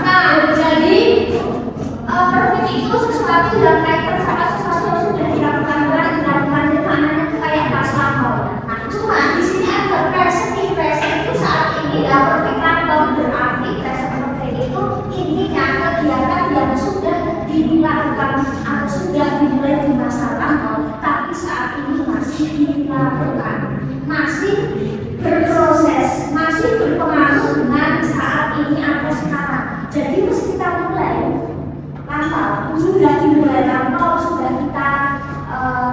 Nah, sudah dimulai kantor, sudah kita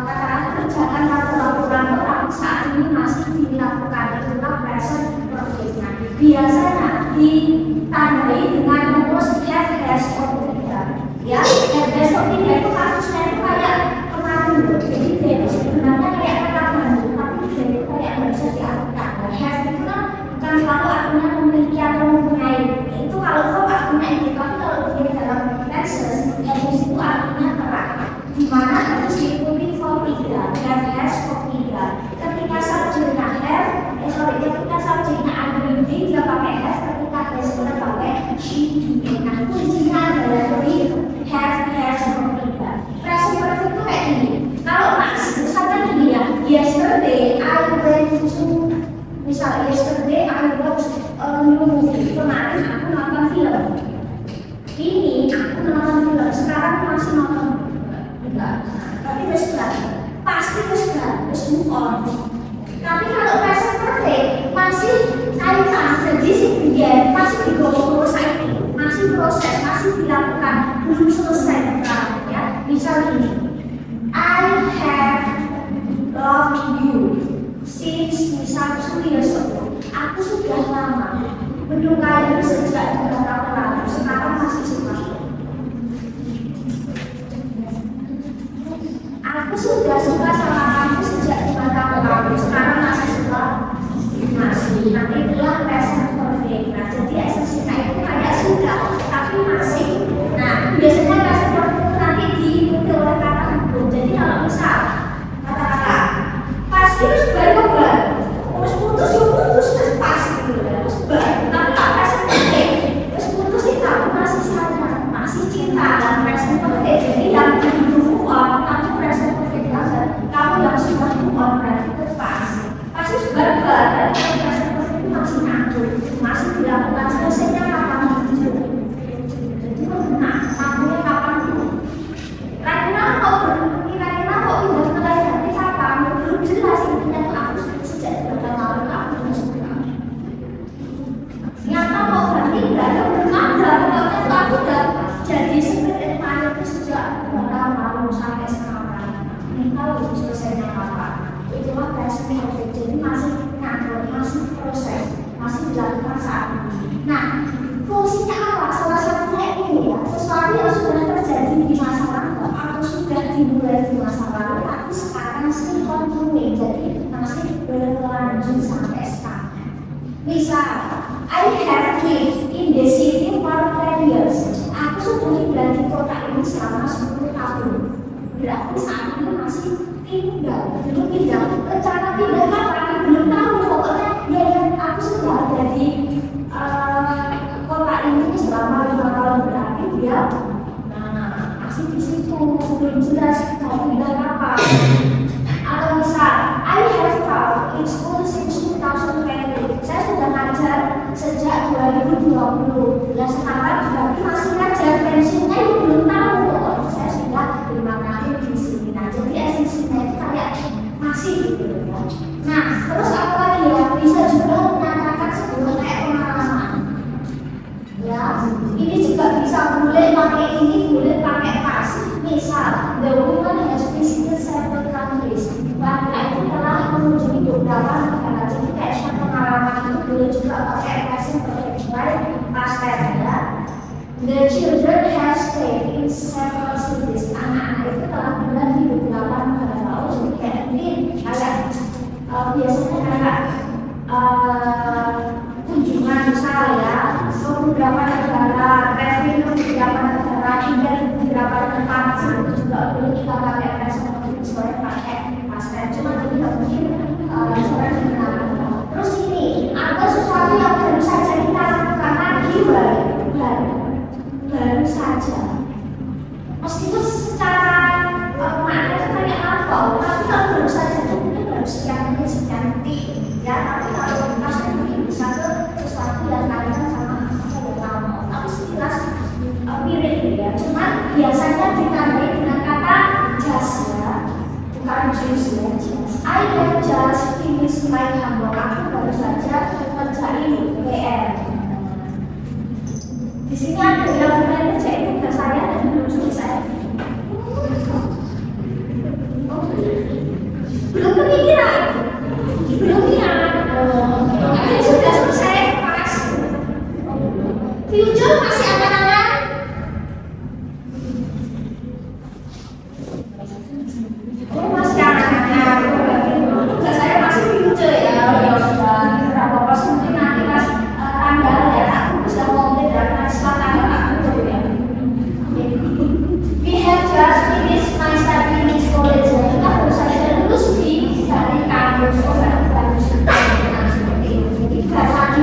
katakan kerjakan laporan tapi saat ini masih dilakukan, itulah present perfect. Nah, biasanya ditandai dengan rumus have has or tidak. Ya, have has or tidak itu kasusnya itu kayak kemarin loh. Jadi dia itu sebenarnya kayak kata bantu, tapi dia itu kayak nggak bisa diartikan. Have itu kan bukan selalu artinya memiliki atau mempunyai. Itu kalau verb artinya itu, tapi kalau dia dalam tenses, have itu artinya terak. Di mana harus diikuti verb tidak, have has verb tidak. Ketika subjeknya have, ketika subjeknya ing dia pakai has, ketika has pakai she. Nah, kuncinya adalah dari have has verb tidak. Present perfect itu kayak gini. Kalau masih misalkan gini ya, yesterday I went to, misal yesterday I watched a new movie. Kemarin aku nonton film. Ini aku nonton film. Sekarang masih nonton. Enggak. Tapi sudah. Pasti sudah. Move on. Tapi kalau present perfect masih kaitan. Jadi dia masih digowo saat ini. Masih proses, masih dilakukan. Belum selesai ya. Misal ini. I have loved you since misal 2 years ago. Aku sudah lama menyukaimu sejak 2 tahun lalu. Sekarang masih suka. Aku sudah suka sama kamu sejak 2 tahun lalu. Sekarang masih suka. Masih. Nah, itulah present perfect. Nah, jadi esensinya itu kayak sudah, tapi masih. Nah, biasanya present perfect itu nanti diikuti oleh kata hukum. Jadi kalau misal kata-kata pasti harus berubah, harus putus terus pasti gitu ya, terus tapi kalau present perfect terus putus itu masih saja, masih cinta dan present perfect. Jadi yang move on, kamu present perfect banget, kamu yang sudah move on berarti itu pasti harus berubah dan present perfect itu masih ngatur, masih dilakukan selesainya kapan itu. Jadi nah, waktunya kapan itu? Kira-kira kok udah mulai dari kapan? Belum jelas intinya tuh aku sejak 2 tahun lalu aku udah suka. Nyata mau berarti enggak ada, belum ada. Pokoknya tuh aku udah jadi seperti itu sejak 2 tahun lalu sampai sekarang. Ini kalau itu selesainya kapan? Itulah present perfect. Jadi masih ngatur, masih proses, masih dilakukan saat ini. Nah, fungsinya apa? Salah satunya ini ya, sesuatu yang sudah terjadi di masa lalu atau sudah dimulai di masa lalu tapi sekarang still continuing, jadi masih berlanjut sampai sekarang. Misal, I have lived in the city for 10 years. Aku sudah tinggal di kota ini selama 10 tahun. Berarti saat ini masih tinggal, belum pindah. Rencana pindah kapan? Belum tahu. Pokoknya ya aku sudah ada di kota ini selama 5 tahun, berarti dia masih di situ, belum jelas mau pindah kapan. Atau misal I have taught in school since 2020. Saya sudah ngajar sejak 2020. Dan sekarang berarti masih ngajar, pensiunnya itu belum tahu. Pokoknya saya sudah 5 tahun di sini. Nah, jadi esensinya itu kayak masih gitu ya. Nah, terus apa lagi ya? Bisa juga menyatakan sebuah kayak pengalaman. Ya, ini juga bisa boleh pakai ini, boleh pakai pas. Misal, the woman has visited several countries. Wanita itu telah mengunjungi beberapa negara. Jadi kayak pengalaman itu boleh juga pakai present perfect by past tense ya. The children have stayed in several cities. Anak-anak itu telah tinggal di beberapa negara. Oh, jadi kayak ini kayak biasanya kayak kunjungan misal ya ke beberapa negara, traveling ke beberapa negara, tinggal di beberapa tempat. Itu juga boleh kita pakai present perfect sebagai pakai past tense. Cuma jadi nggak mungkin seorang benar. Terus ini ada sesuatu yang baru saja kita lakukan lagi baru saja. Meskipun secara makna itu kayak apa, tapi kalau baru saja itu mungkin baru sekian detik ya. Tapi kalau pasti mungkin bisa ke sesuatu yang kaitan sama kamu. Tapi sekilas mirip ya. Cuma biasanya ditandai dengan kata just ya, bukan just ya. I have just finished my homework. Aku baru saja kerjain PR. Di sini ada yang mulai kerjain tugas saya dan belum selesai. Future masih aman-aman? Oh, masih aman-aman. Tugas saya masih future ya. Ya sudah, berapa pos mungkin nanti pas tanggal ya aku bisa komplit dan setelah tanggal aku ya. We have just finished my study in this college. Kita baru saja lulus dari kampus. Oh, bagus. Seperti itu. Jadi berapa lagi?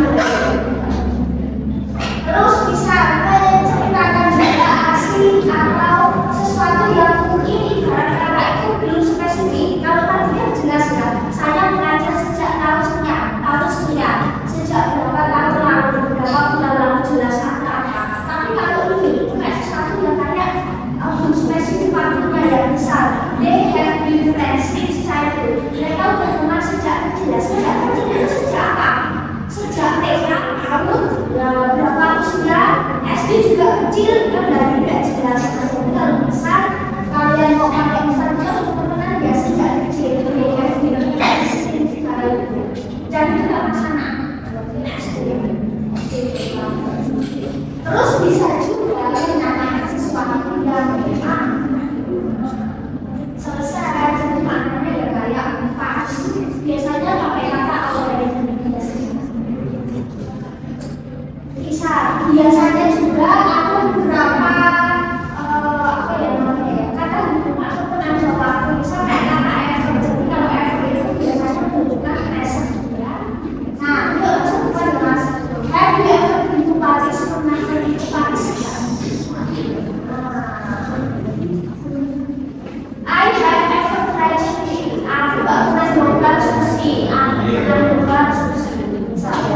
Terus bisa kalian ceritakan juga asli atau sesuatu yang mungkin karena itu belum spesifik. Kalau tadi yang jelas ya, saya belajar sejak tahun sekian, sejak berapa tahun lalu, berapa bulan lalu jelas ada apa. Tapi kalau ini kayak sesuatu yang kayak spesifik waktunya yang besar. They have been friends since childhood. Mereka berteman sejak kecil. Sejak kecil itu sejak apa? Sejak TK tahun berapa usia SD juga kecil kan dari tidak jelas. Jadi kalau besar kalian mau pakai misalnya untuk teman ya sejak kecil jadi tidak masalah. Terus bisa juga menanyakan sesuatu yang memang selesai jadi maknanya ya kayak pas biasanya pakai kata already. Biasanya juga ada beberapa apa ya namanya kata hubungan atau penanda waktu misalnya kata ever. Jadi kalau ever itu biasanya menunjukkan present ya. Nah itu bukan mas. Have you ever been to Paris? Pernah pergi ke Paris? I have ever tried sushi. Aku pernah coba sushi. Aku pernah coba sushi. Misalnya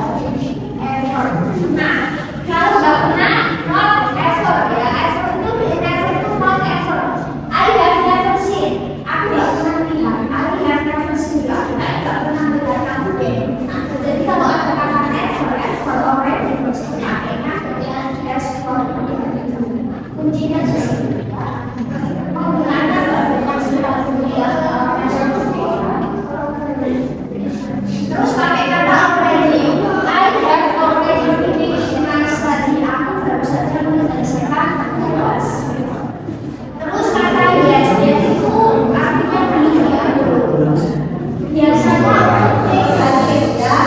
ever. Nah kalau nggak pernah, not ever ya. Ever itu never itu not ever. I have never seen. Aku nggak pernah lihat. I have never seen. Aku nggak pernah melihat kamu deh. Nah, jadi kalau ada kata ever already mesti pakainya dengan has for. Kuncinya di sini. Penggunaannya berbeda sudah punya terus pakai kata already. I have already finished my study. Aku baru saja menyelesaikan tugas. Terus kata yes itu artinya belum ya. Biasanya beda.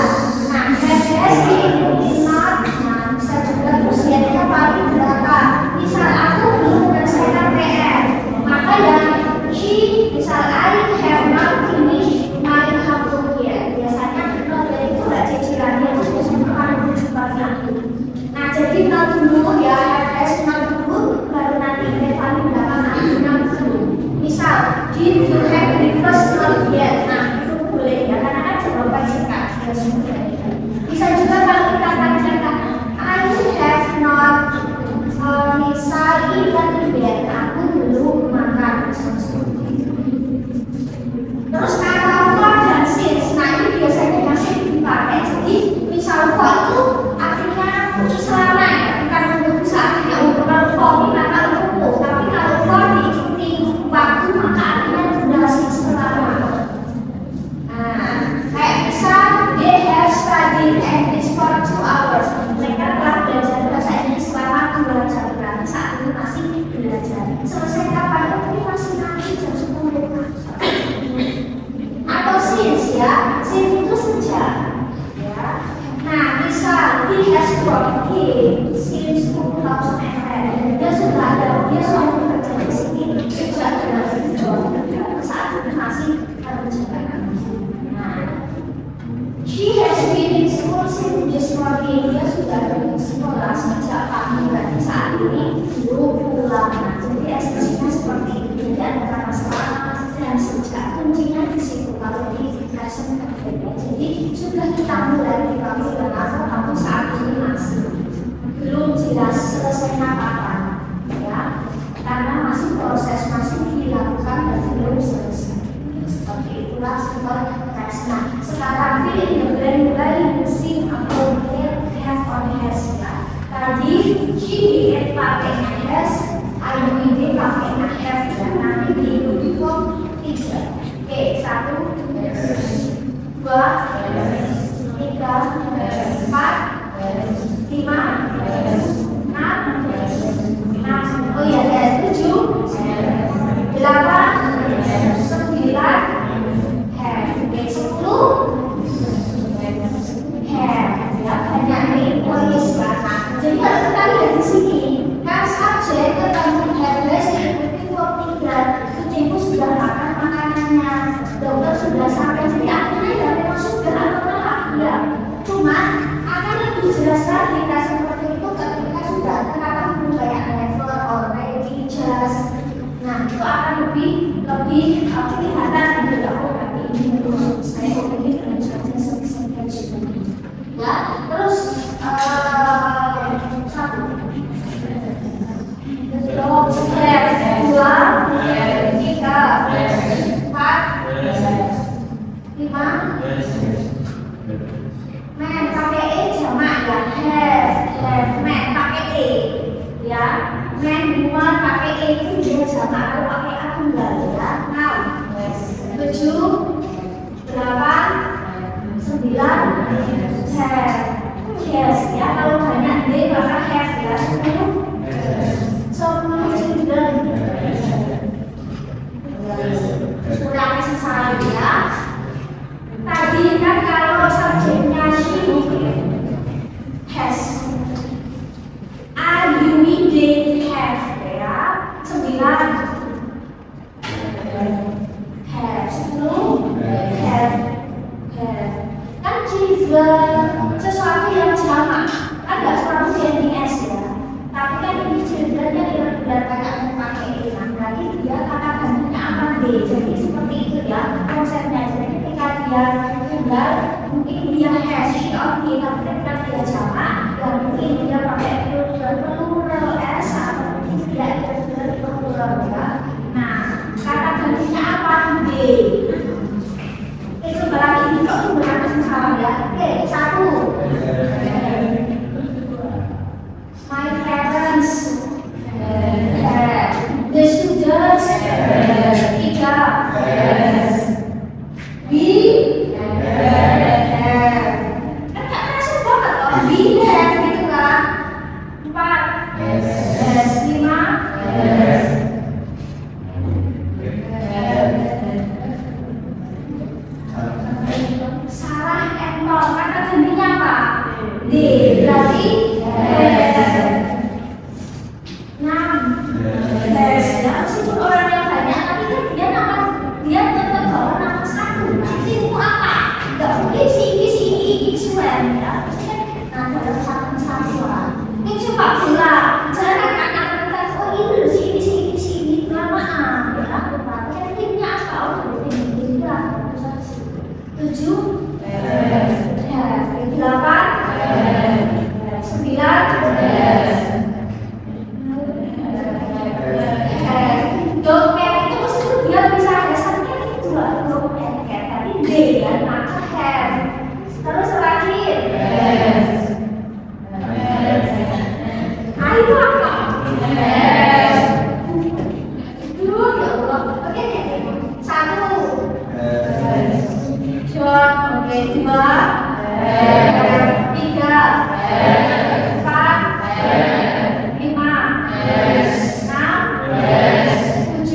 Nah, has ini not. Nah, bisa juga usianya paling berapa. Misal aku belum menyelesaikan PR, maka yang she, misal I have not finished my homework yet. Biasanya not itu nggak cicilannya itu biasanya paling berjumpa. Nah, jadi not dulu ya, has not dulu, baru nanti ini paling belakang nanti not dulu. Misal, did you have breakfast not yet? Nah, itu boleh ya, karena kan jawaban singkat. Bisa juga kalau kita tanyakan, I have not misal eaten yet, aku belum makan. Terus kata for dan since, nah ini biasanya masih dipakai. Jadi misal for itu artinya selama ya, bukan untuk bisa artinya untuk kalau for ini maka untuk, tapi kalau for diikuti waktu maka artinya durasi selama. Nah, kayak misal they have studied English for 2 hours. Mereka telah belajar bahasa Inggris selama 2 jam. Berarti saat ini masih belajar. Selesai kapan? Ini masih nanti jam 10 atau since ya, since itu sejak ya. Nah misal he has worked since 2010. Dia sudah bekerja di sini sejak 2010. Saat ini masih bekerja. Nah she has been in school since this morning. Dia sudah di sekolah sejak pagi. Berarti saat ini belum pulang. Nah, jadi ekspresinya seperti itu. Jadi ada kata selama dan sejak. Kuncinya di situ. Kalau di present perfect. Jadi sudah kita mulai di kamu dan atau kamu saat ini masih belum jelas selesainya kapan ya, karena masih proses masih dilakukan dan belum selesai. Seperti itulah simple text. Nah sekarang fill in the blank mulai using appropriate have on has ya. Tadi she did pakai has, I did pakai have dan nanti diikuti form 3. Oke, 1, 2, 3, 4, 5, kita lihat di sini, kan subjek ketemu headless diikuti verb 3. Kucingku sudah makan makanannya, dokter sudah sampai. Jadi akhirnya ya memang sudah atau telah ya. Cuma akan lebih jelas lagi seperti itu ketika sudah ada kata kayak never, already, just. Nah itu akan lebih kelihatan gitu ya. Oh nanti ini terus saya ini saja sebisa ya. Terus satu, dua, tiga, empat, lima. Men pakai e jamak ya, have, men pakai e ya, men dua pakai e itu dia jamak, kalau pakai a tunggal ya. Now 7, 8, 9, have. Yes ya, kalau banyak d maka have ya. 10 children. Ulangi sesali ya. Tadi kan kalau subjeknya she has, are you they have ya. 9 have, 10 have. Kan jika sesuatu yang jamak kan nggak selalu jadi s ya, tapi kan ini children yang benar-benar kayak pakai e. Nah berarti dia kata gantinya apa d. Jadi seperti itu ya konsepnya. Jadi ketika dia tunggal mungkin dia has, she or he, tapi ketika dia jamak ya mungkin dia pakai plural s atau mungkin tidak plural ya. Nah kata gantinya apa d. Coba lagi ini kok tunggal apa salah ya. Oke, 1. My parents have. The students have. 3. We have. Kan gak masuk banget loh. We have gitu kan. 4. Yes. 5. Salah entol. Kata gantinya apa? D. Berarti meskipun orang yang banyak, tapi kan dia tetap bawa nama satu. Nanti itu apa? Gak mungkin ini semua ya. Nah dalam satu kesatuan. Ini coba pula. Jangan anak-anak oh ini sini kelamaan ya. Tapi timnya apa? Oh dari tim itu lah. 7 8 9 dompet itu meskipun dia bisa ada satunya itu lah dompet kayak tadi D kan maka have. Terus terakhir itu apa? Itu ya Allah. Oke 1 John, oke 2 3 4 5 6 7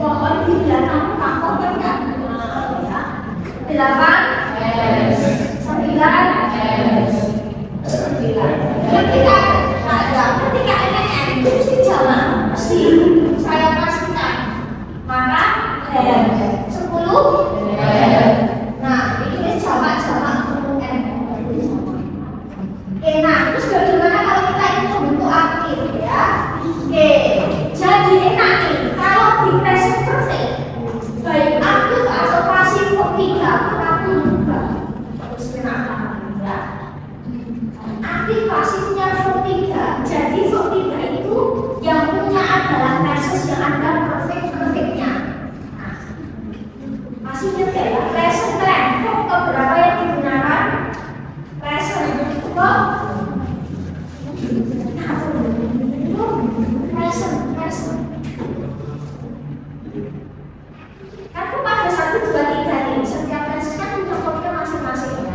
pohon di belakang tampak banyak 8 9 ketika NN itu mesti jalan mesti saya pastikan maka 10 nah ini jamak untuk N. Oke, nah terus bagaimana kalau kita ini membentuk aktif ya? Oke, jadi enak nih kalau di present perfect baik aktif atau pasif verb 3 kita berubah. Terus kenapa ya? Aktif pasifnya verb 3. Jadi verb 3 itu yang punya adalah tenses yang ada perfectnya. Nah, masih ingat ya? Present tense verb keberapa yang digunakan? Present verb kan pada 1, 2, 3 nih setiap tenses kan punya verbnya masing-masing.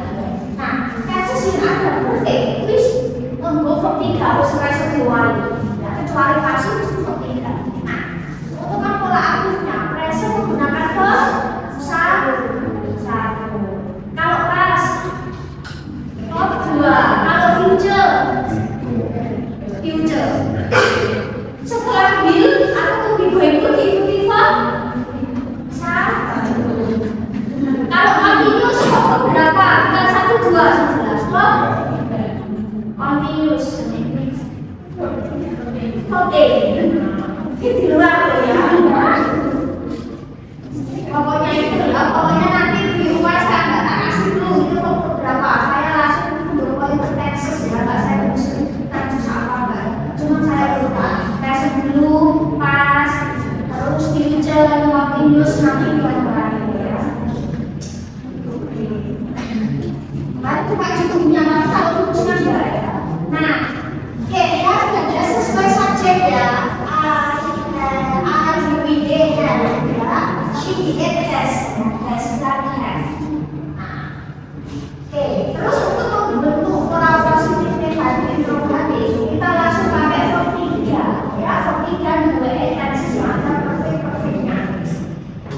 Nah, tenses yang ada perfect itu verb 3 harus present diwali ya, kecuali pasif itu verb 3. Nah, untuk kan pola aktifnya present menggunakan verb 1. Kalau pas verb 2 future. Future. Setelah will atau to be going to diikuti verb satu. Kalau continuous verb berapa? Bukan satu dua sebelas. Continuous. Oke. Ini di luar ya. Pokoknya itu lah. Pokoknya nanti di UAS saya nggak tak kasih dulu itu verb berapa. Saya langsung berubah itu Texas ya. Nggak saya bisa Texas apa enggak. Cuma saya lupa. Texas dulu pas terus future continuous nanti pelan-pelan ya. Nah itu Pak cukupnya kalau terusnya enggak ya. Nah, oke ya sudah sesuai subjek ya. She did has dan have. Oke, terus untuk membentuk moral positif negatif interrogatif kita langsung pakai verb 3 ya, verb 3 dua intensi antara perfect-perfectnya.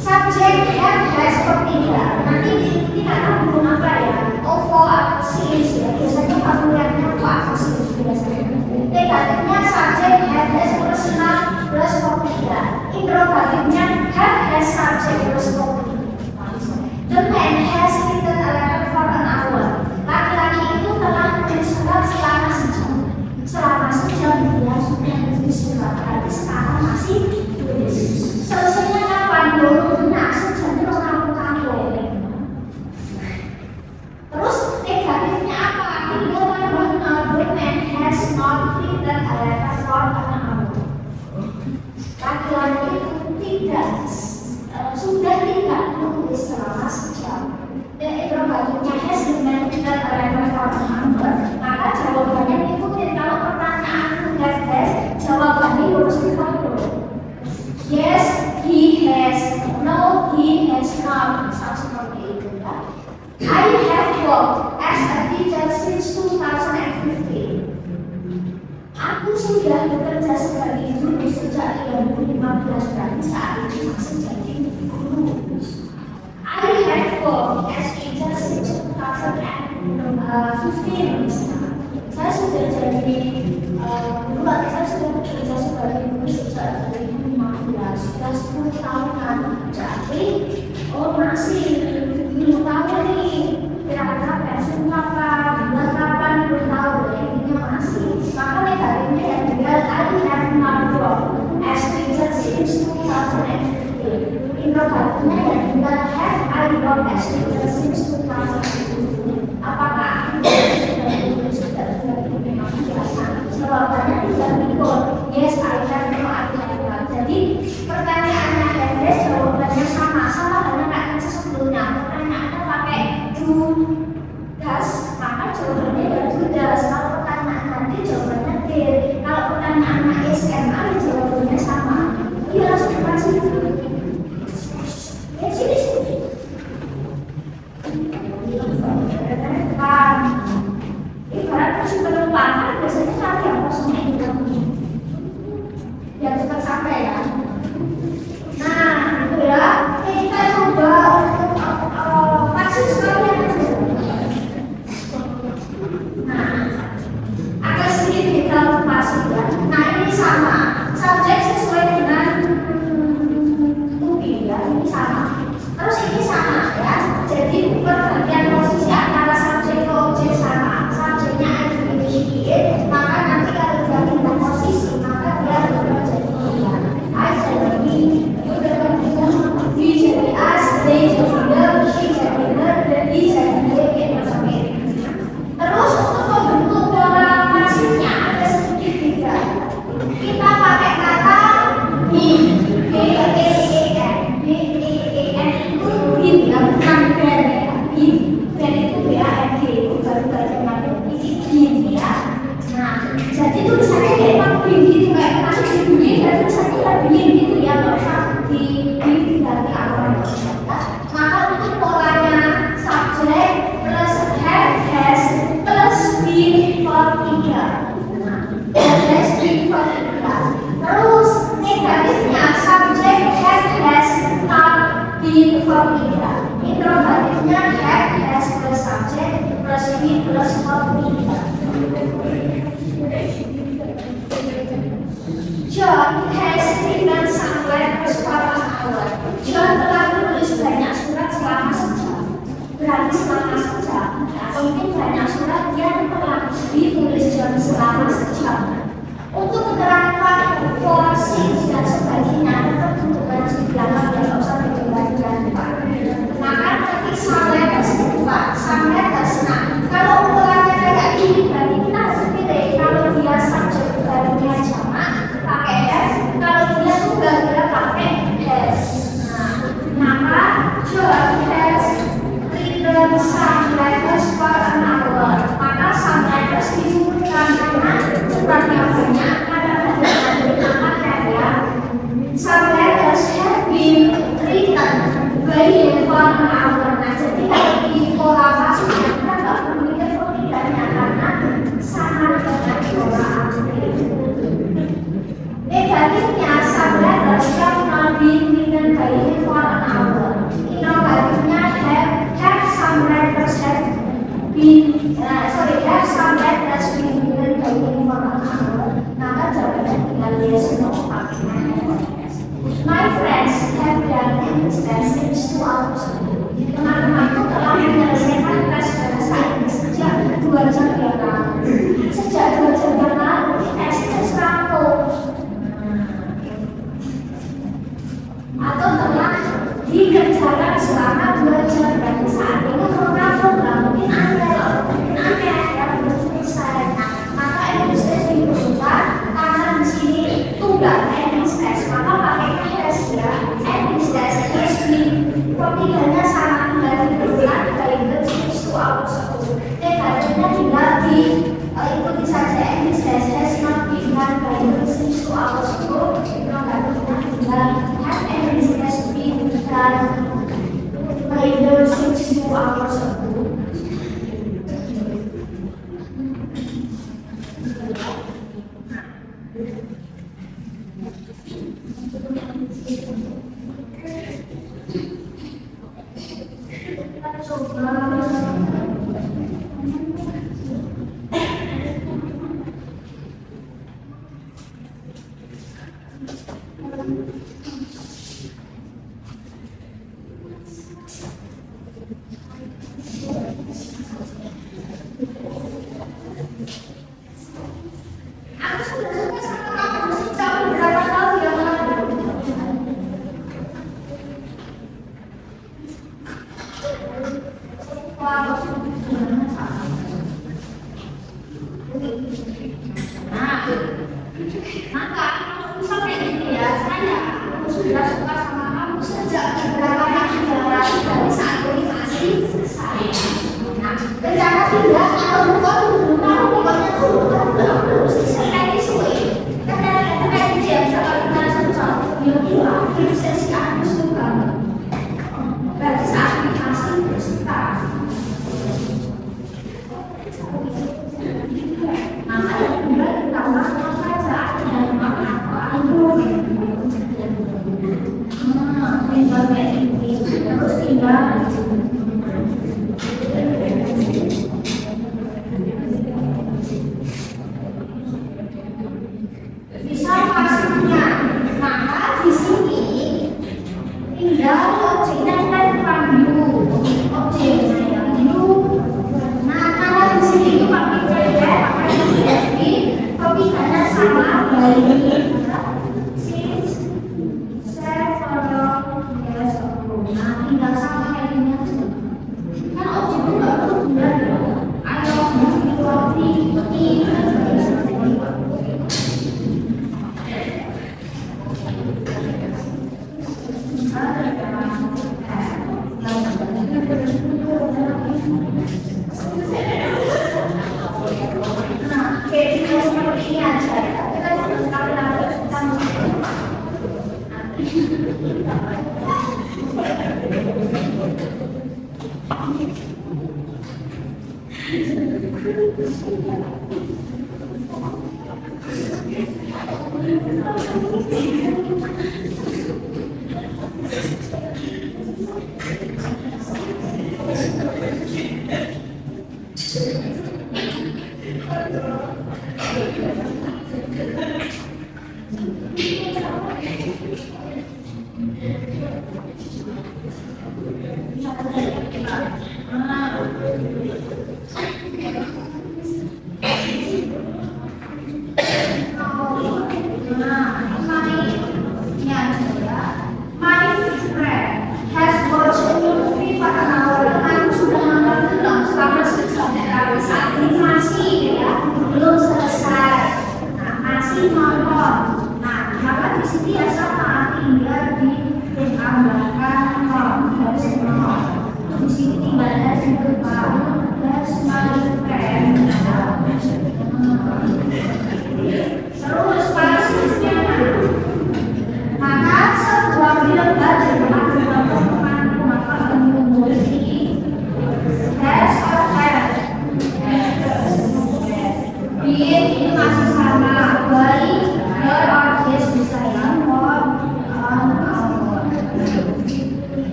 Subjek have has verb 3 nanti diikuti kata hubung apa ya? OVO atau since ya, biasanya familiarnya apa since biasanya. Negatifnya subjek have has personal plus verb 3. Interrogatifnya have has subject plus verb 3. The man has written a letter for an hour. Laki-laki itu telah menulis surat selama sejam. Selama sejam dia sudah menulis surat. Berarti sekarang masih tulis. Selesainya kapan? Nah, sejamnya orang kamu. Terus negatifnya apa? The man has not written a letter for an hour. Laki-laki itu tidak sudah tidak menulis selama sejam. Dan interrogatifnya has dengan tidak relevan number, maka jawabannya ikutin. Kalau pertanyaan has, jawabannya harus dikontrol. Yes, he has. No, he has not. Misal seperti itu ya. I have worked as a teacher since 2015. Aku sudah bekerja sebagai guru sejak 2015 dan saat ini masih jadi guru. I have worked as teacher since 2015. Saya sudah jadi guru, saya sudah bekerja sebagai guru sejak 2015. Sudah 10 tahunan. Jadi, masih belum tahu nih kira-kira pensiun kapan, bulan kapan, belum tahu ya. Intinya masih. Maka negatifnya yang tinggal I have not worked as teacher since 2015. Interrogatifnya yang tinggal have I worked as teacher since 2015. Apakah sudah biasa? Jawabannya tidak ikut. Yes, I have no, I have not. Jadi pertanyaannya have jawabannya sama dengan kata sebelumnya. Pertanyaannya pakai do, does, maka jawabannya ya do, does. Kalau pertanyaan nanti jawabannya did. Kalau pertanyaannya is, am, ya jawabannya sama. Iya langsung dikasih dulu. Ya sini. Ibarat kursi penumpang kan biasanya cari yang kosongnya juga biar cepat sampai ya. Nah itu ya. Kita coba pasif sekalian aja. Nah agak sedikit kita pasif ya. Nah ini sama. Subjek sesuai dengan tubi ya. Ini sama. Terus ini sama ya. Jadi pergantian posisi antara subjek ke objek sama. Subjeknya ada di maka nanti kalau dia pindah posisi maka dia berubah jadi dia. I jadi you berubah di jadi as, they jadi the, she jadi the, dan he jadi they bersama. Terus untuk membentuk pola pasifnya ada sedikit beda. Kita pakai kata be, B-E-E-N itu bin ya, bukan ben ya. Ben itu B-A-N-D, baru baca nama ini bin ya. Nah, jadi tulisannya kayak emang bin gitu, kayak masuk dibunyi dan tulisannya ya bin gitu ya, nggak usah diganti apa. Maka untuk polanya subjek plus have has plus bin for 3. Has bin for 3. Terus negatifnya subjek have has not bin for 3. Interrogatifnya have has plus subjek plus bin plus for 3. English itu apa sih? Teman-teman itu telah menyelesaikan tes bahasa Inggris sejak 2 jam yang lalu. Sejak 2 jam yang lalu, tesnya rampung. Atau telah dikerjakan selama 2 jam dan saat ini rampung. Mungkin Anda yang belum selesai. Maka English test dibutuhkan karena di sini tunggal English test. Maka pakai tes ya. English test terus di pertiganya sama tinggal dibutuhkan dari switch to out school. Katanya tinggal ikuti saja English test has not begun by the switch to out school. Katanya tinggal have English test begun by the switch to out school.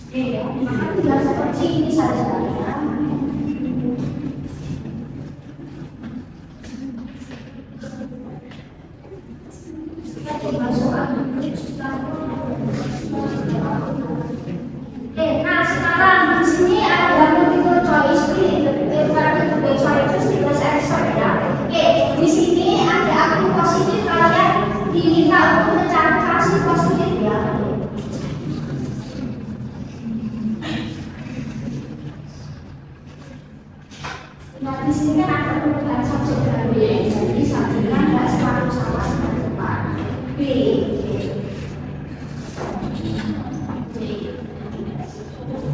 Maka tinggal seperti ini saja ya. Nah sekarang di sini ada multiple choice ya. Di sini ada aktif positif, kalian diminta untuk mencari kasih positif ya. Nah di sini kan ada perubahan subjek dan B, jadi subjeknya nggak selalu sama seperti depan. B.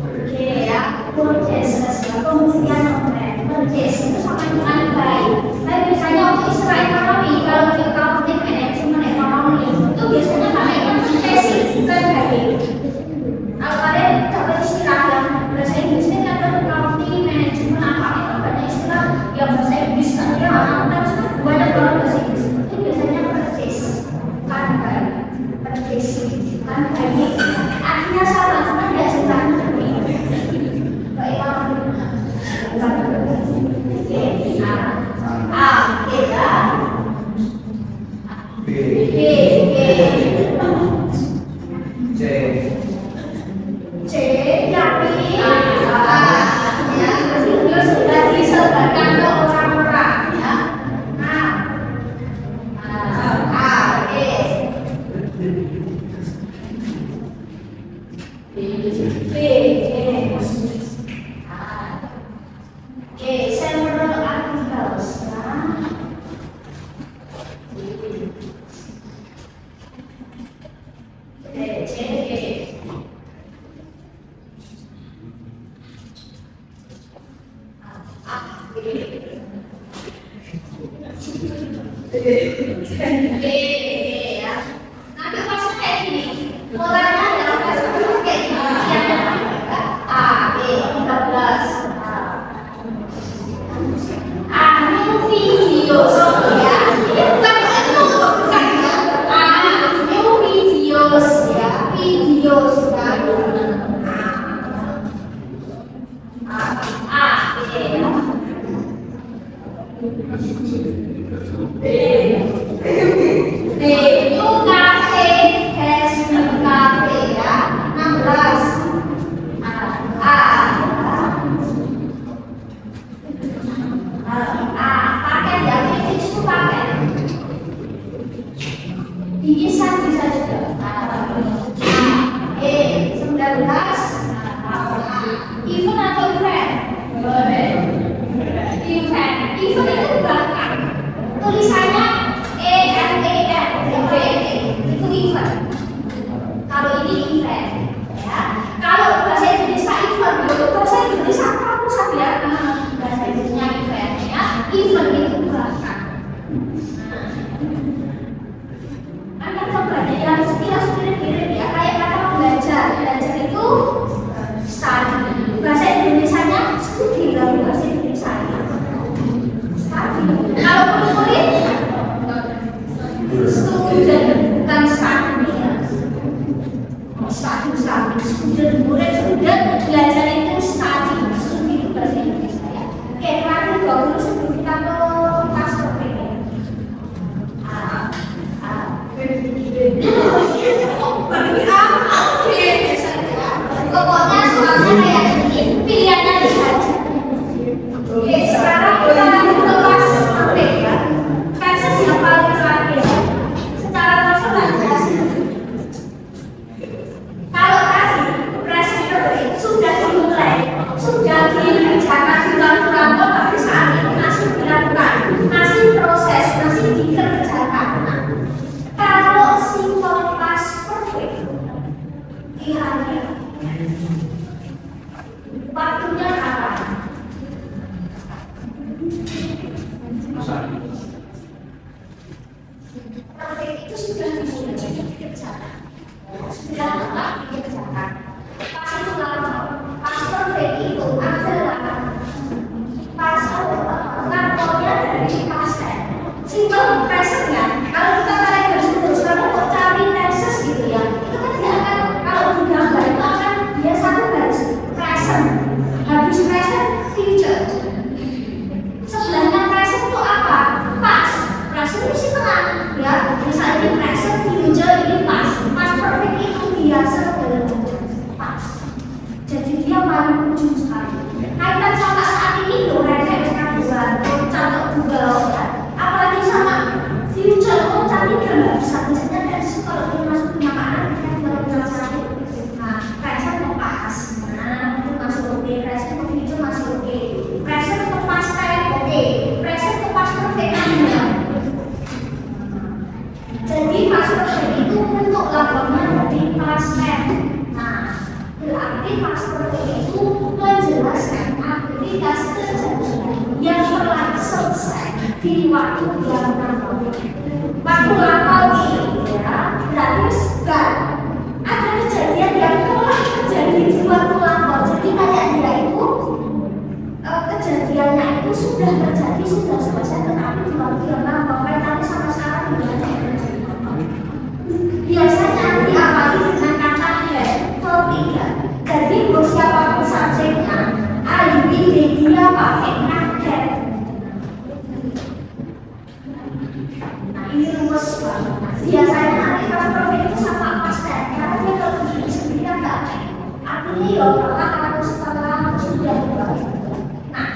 Oke ya, purchases ya, pembelian online. Purchase itu sama dengan baik. Tapi biasanya untuk istilah ekonomi, kalau di accounting manajemen ekonomi itu biasanya pakai yang purchasing, bukan baik. Kalau kalian dapat istilah yang bahasa Inggrisnya kan accounting manajemen apa itu banyak istilah yang bahasa Inggris kan ya, banyak banget bahasa Inggris. Itu biasanya purchase, kan baik. Purchasing, kan baik. Artinya sama, cuma tidak sebenarnya. Several articles ya. Nanti maksudnya kayak gini, polanya adalah kayak gini. A, B, 13. New videos ya. Ini bukan bukan ya. New videos ya, videos kan. New cafe has new cafe ya. 16. Paket ya, itu paket. Bingkisan bisa juga. 19. Event atau event? Event. Event itu bahkan tulisannya itu event. Kalau ini event, ya. Kalau bahasa Indonesia event, bahasa Indonesia kamu saja bahasa Indonesia event, ya. Event itu bahkan. Kan banyak yang sekilas mirip-mirip ya, kayak kata belajar itu study. Bahasa Indonesianya studi, bahasa Indonesia study. Kalau kulit student bukan study ya. Student belajar itu study, studi itu bahasa Indonesia ya. Oke, terakhir 20 sebelum kita ke kelas berikutnya. Pokoknya soalnya kayak gini, pilihannya bisa aja. Oke, sekarang kita lanjut ke kelas praktek ya. Kasus yang paling terakhir secara masalah kalau kasih presenter sudah dimulai, sudah dikerjakan bulan-bulan tapi saat ini masih dilakukan, masih proses, masih dikerjakan. Kalau simple past perfect kira-kira waktunya kapan? Perfect itu sudah dimulai dikerjakan, sudah lama dikerjakan. Pas itu lama, pas perfect itu adalah pas kantornya dari pasien. Simple present ya. Kalau kita kalian terus kamu mau cari Texas gitu ya, itu kan dia akan kalau digambar itu akan dia satu Tapi pas itu menjelaskan aktivitas kejadian yang telah selesai di waktu yang lampau. Waktu lampau ini ya, berarti sudah ada kejadian yang telah terjadi di waktu lampau. Jadi kayak dia itu kejadiannya itu sudah terjadi, sudah selesai, tetapi di waktu yang lampau. Tapi sama sekarang tidak ada yang terjadi. Biasanya diawali dengan kata ketiga. Jadi siapapun subjeknya, I, B, dia pakai get. Nah ini rumus banget. Biasanya nanti pas profil itu sama pas karena dia kalau begini sendiri kan nggak artinya ya harus setelah sudah dibuat. Nah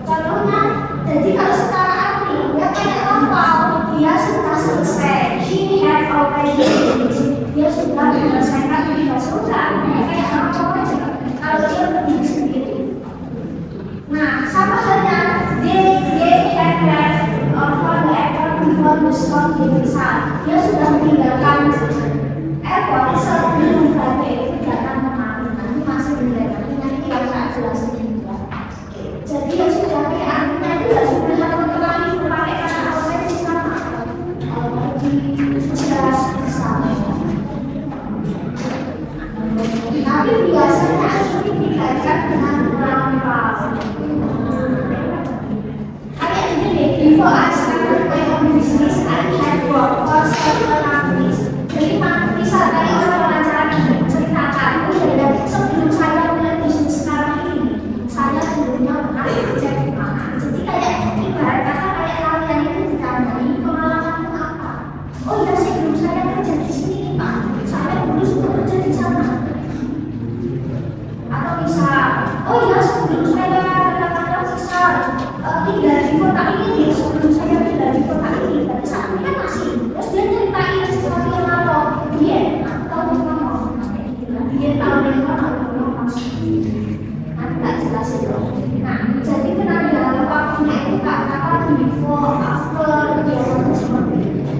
contohnya, jadi kalau secara arti dia kayak apa? Dia sudah selesai. She had already finished. Dia sudah menyelesaikan tugas sudah. Kayak apa aja kalau dia begini sendiri. Nah sama halnya they had left for the airport before the storm besar. Dia sudah meninggalkan airport sebelum badai itu datang kemarin. Nanti masih meninggalkan. Nanti kita akan jelasin juga. Jadi ya sudah kayak artinya itu ya sudah teman-teman itu pakai kata already sama jelas bersama. Tapi biasanya ini dikaitkan dengan lampau. Kayak ini deh, before I started my own business, I had worked for several companies. Jadi misal kayak orang wawancara ini ceritakan, sebelum saya mulai bisnis sekarang ini, saya sebelumnya pernah kerja di mana. Jadi kayak ibarat kata kayak kalian itu ditanyai pengalaman apa. Oh iya sebelum saya kerja di sini Pak, saya dulu sudah kerja di sana. Atau misal, oh iya sebelum saya katakan misal tinggal di kota ini, sebelum saya tinggal di kota ini, tapi saat ini kan masih. Terus dia ceritain sesuatu yang apa? Dia atau ngomong, dia tahu yang mana ngomong masih. Nanti nggak jelasin loh. Nah, jadi penanda waktunya itu kata before, after, biasanya seperti itu.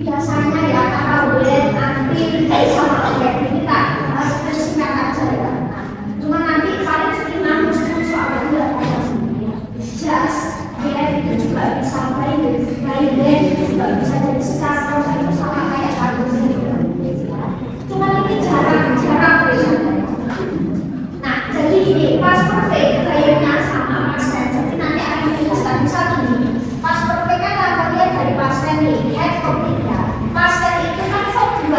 Biasanya ya kata when, until, sama objek kita harus singkat aja ya. Cuma nanti kalian sering mesti soal itu ada sendiri. Just when itu juga bisa by when itu juga bisa jadi sekarang itu sama kayak satu sendiri. Cuma ini jarang biasanya. Nah jadi ini pas perfect kayaknya sama pas tense. Jadi nanti akan dijelaskan bisa gini. Pas perfect kan dia dari pas tense nih, had verb 3. Pas tense itu kan verb 2.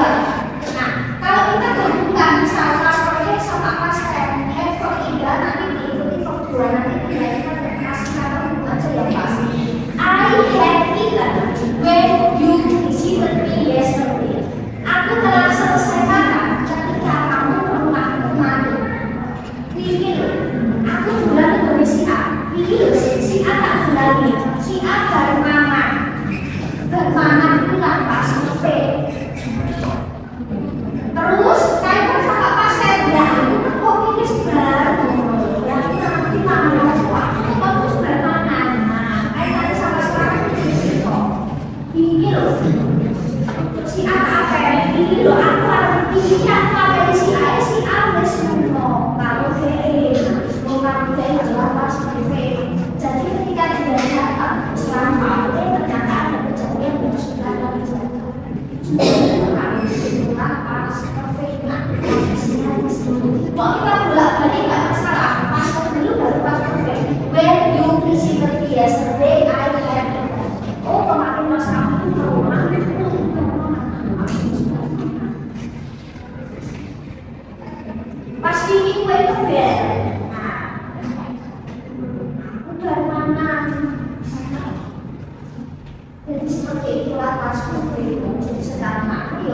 Nah kalau kita gabungkan misal pas perfect sama pas tense, had verb 3 nanti diikuti verb 2 nanti kita kasih kata hubungan aja yang pasti. I had eaten when you visited me yesterday. Aku telah selesai makan ketika kamu rumah kemarin. Ini loh, aku bilang ke si A. Ini loh, si A tak bilangin. Si A bermangan. Bermangan itu lah pas perfect. Terus kayak sama pasien ya, itu kok ini baru. Ya kita nanti makan terus bermangan. Nah, kayak sama sekarang itu kok. Ini loh. Si A apa? Ini loh apa? Ini apa dari si A wes ngomong. Kalau bukan dia adalah pas perfect. Jadi ketika dia datang selama ternyata ada kejadian yang sudah terjadi. Sudah pas perfect. Nah, kok kita bolak-balik nggak masalah. Pas dulu baru pas perfect. When you visited me yesterday, I had. Oh kemarin mas kamu itu ke rumah. Pas ini gue ke bed. Jadi seperti itulah pas itu. Jadi sekarang aku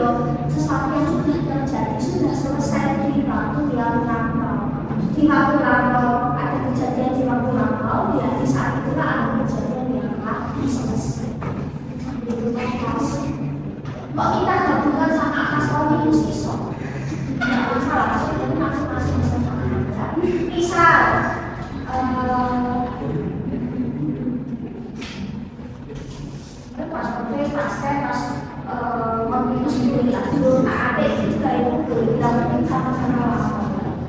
sesuatu yang sudah terjadi sudah selesai di waktu yang lampau. Di waktu lampau ada kejadian di waktu lampau. Di saat itulah ada kejadian yang telah selesai. Itu pas. Kok kita gabungkan sama akas iso? Tidak masalah. Soalnya masing-masing sama aja. Misal. Pas perfect dulu ada juga itu dilakukan sama-sama.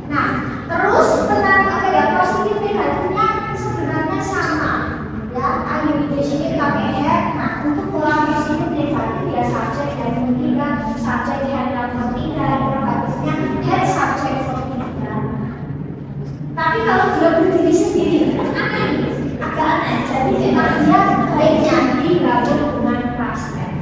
Nah, terus tentang apa ya, positif negatifnya sebenarnya sama ya. Ayo di sini pakai head. Nah, untuk pola positif negatif ya subjek dan ketiga, subjek head dan ketiga, interrogatifnya head subjek ketiga. Tapi kalau dia berdiri sendiri kan aneh, agak aneh. Jadi memang dia baiknya digabung dengan klaster.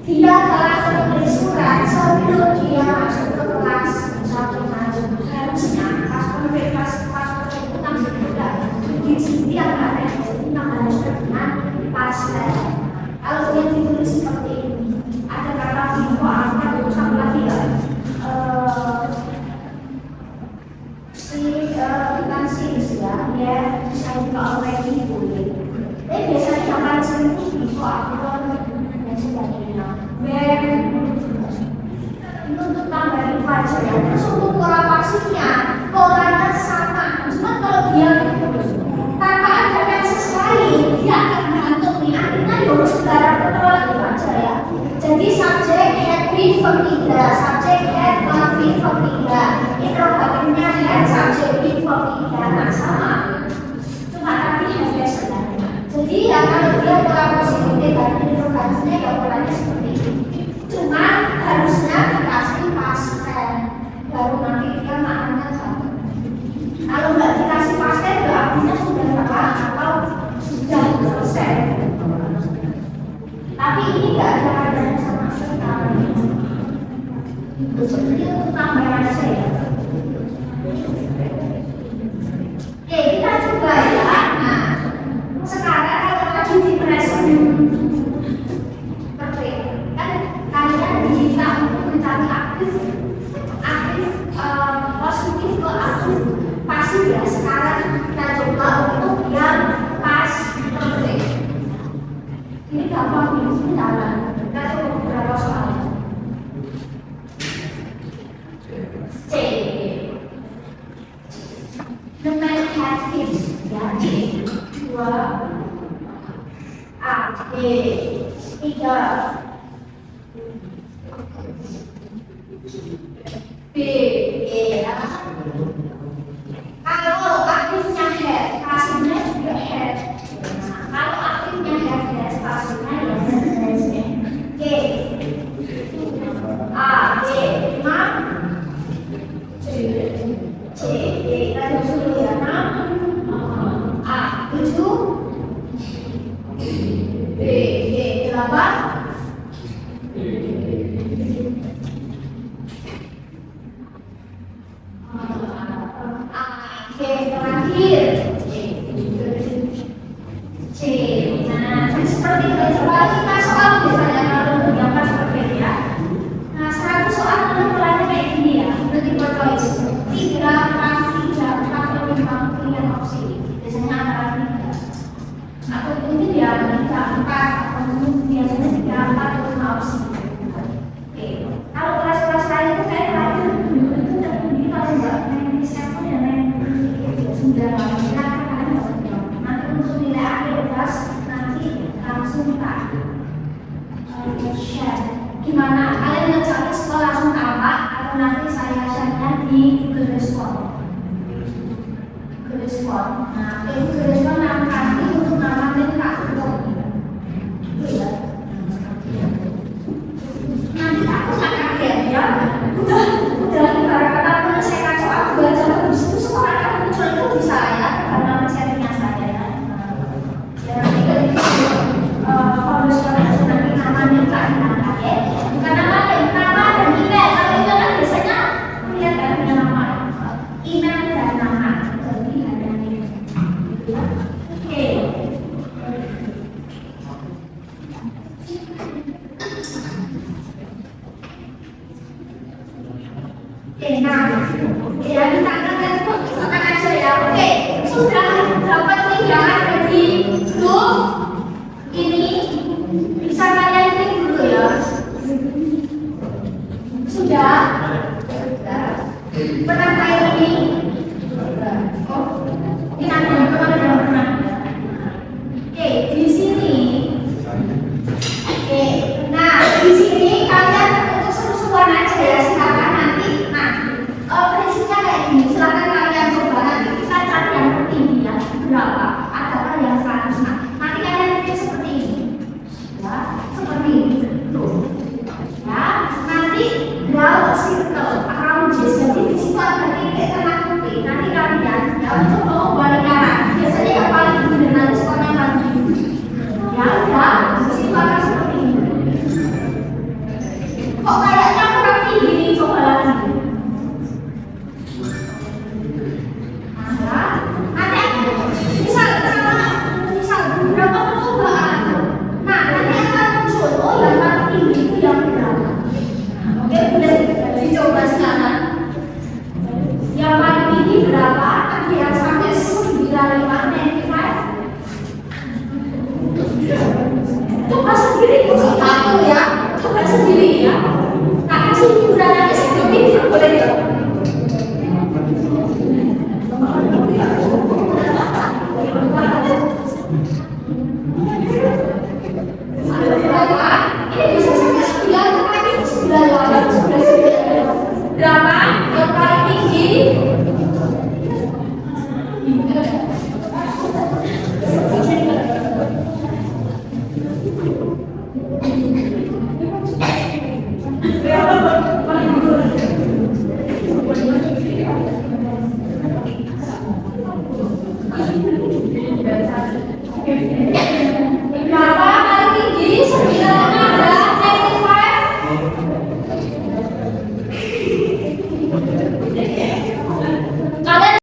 Dia telah menulis surat sebelum dia masuk ke kelas satu masuk. Harusnya pas itu namanya juga di sini yang ada itu namanya dengan pastel. Kalau dia ditulis seperti ini, ada kata info apa ucap lagi ya? Bukan since ya, saya juga already boleh. Tapi biasanya yang paling sering itu info after dan sebagainya. Itu untuk tambahin aja ya. Terus untuk pola pasifnya, polanya sama. Cuma kalau dia tanpa ada tenses lain, dia akan gantung nih. Artinya harus segala betul itu aja ya. Jadi subjek head verb 3, subjek head verb 3, interrogatifnya head subjek verb 3, nah sama. Cuma tadi headnya sebenarnya. Jadi ya kalau dia pola positif negatif interrogatifnya ya polanya seperti itu. Cuma harusnya dikasih pastel, baru nanti dia maknanya sama. Kalau nggak dikasih pastel, ya artinya sudah salah atau sudah selesai. Tapi ini nggak ada adanya sama sekali. Itu seperti untuk tambahan saya. Oke, kita coba ya. Nah, sekarang kalau lagi di present perfect, kan kalian diminta untuk mencari aktif positif ke aktif pasif ya. Sekarang kita coba untuk yang pas perfect. Ini gampang nih, jalan. Kita coba beberapa soal. C. The man had fish. Ya, C. 2. A. D. 3. B. E. Kalau aktifnya head, pasifnya juga head. Nah, kalau aktifnya head, pasifnya ya head. G. A. D. 5. C. D. Kita dulu ya. 6. A. 7. B. D. 8. Terakhir C. Nah, seperti itu. Coba kita soal biasanya kalau mendapat seperti ya. Nah, 100 soal penentuannya kayak gini ya. Multiple choice. 3, 4, 5 pilihan opsi. Biasanya antara 3. Atau ini dia 3, 4 atau biasanya 3, 4 atau 5 opsi. Oke. Kalau kelas-kelas lain itu kayak terakhir itu tertinggi kalau enggak 97 dan 99. Nanti untuk nilai akhir kelas nanti langsung tak share. Gimana kalian ngecari skor langsung tambah atau nanti saya share-nya di Google Scholar. Nah, Google